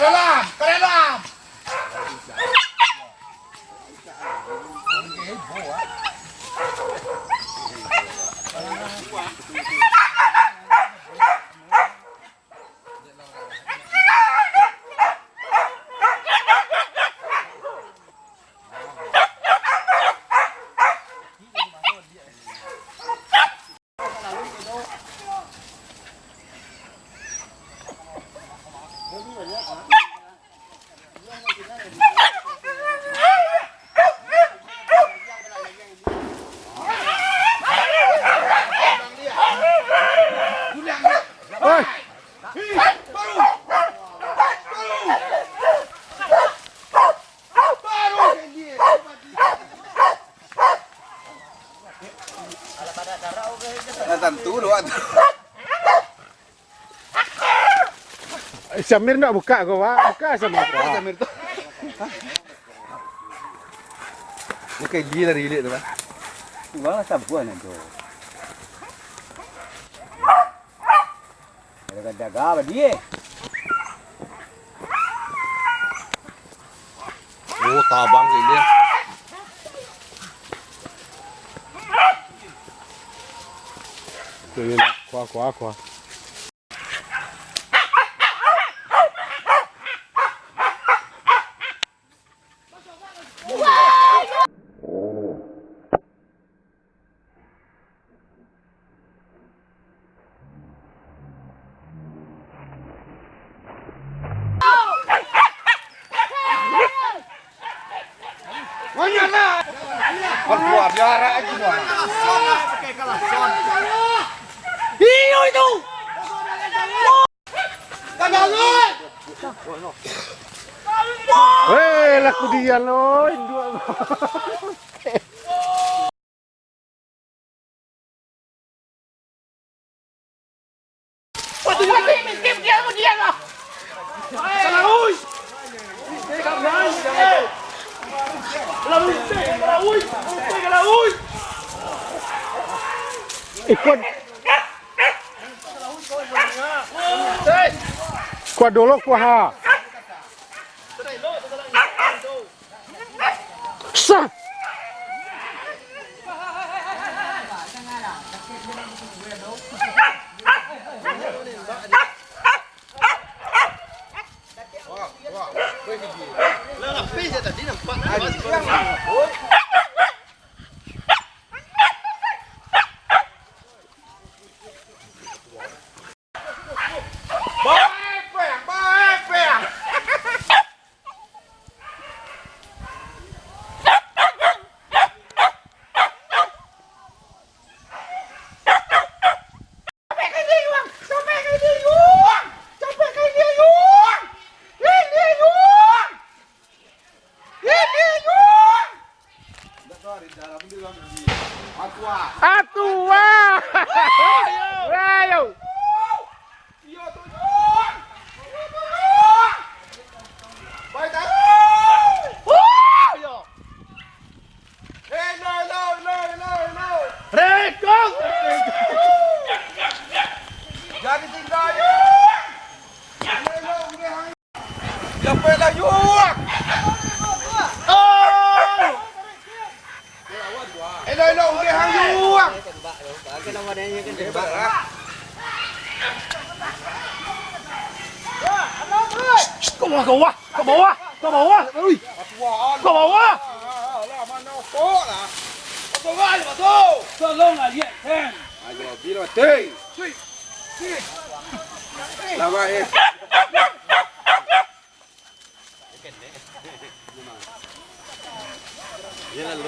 dalam, ke dalam. Tentu doang. Samir nak buka kau, Pak? Buka Samir. Samir tu. Ni kayak gila rilik tu, Pak. Wah, sabuan tu. Ada daga apa dia? Oh, tabang ini. Tu ni, kuah. Berbuat jarak aja buat. Pakai kalason. Iyo itu. Kadangan. Hei, laku dia loh, induk. Ikut. Kuah dulu kuah ha. Sah. Atua. Ayo. Rekong. Jadi tinggal yuk. Sampai lah yuk. Elo udah hang yuk. Cái nó vào đây như cái Để bạc á. Có bầu á. Ui. Có bầu á. Là mà nó có là. Có gai mà thôi. Cho lông là hiện thêm. Ai giờ đi là tê. Là vậy.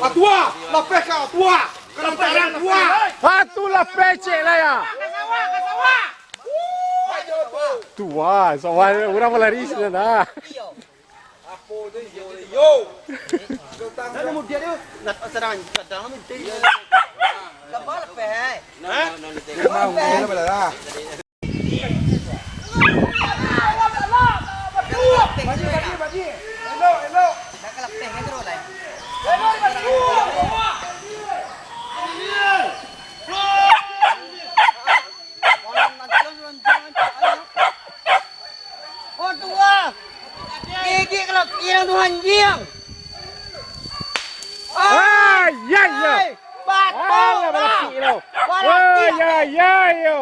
Atua, la pesca atua. Kelantaran atua. Itulah pecek lah ya. Tua, soal orang melari sana dah. Apa tu yo. Nó một dia dia ngặt ở sàn ngặt mình tí. Cầm bó là phải. Mau ngene bela lah. Bagi. Hello. Dah kalap teh kan terus lah. Oh tua. anjing. Ah, ya ya. Batu. Ah, berarti lo. Berarti. Ya ya yo.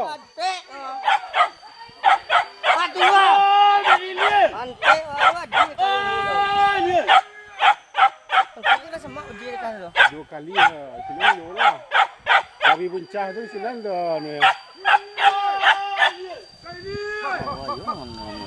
Batu lah. Oh, dari ni. Ante awak dia kau. Ah, ni. Kau kira semak dia kan lo. 2 kali lah. Senang yo lah. Tapi buncah tu senang dah ni. Oh,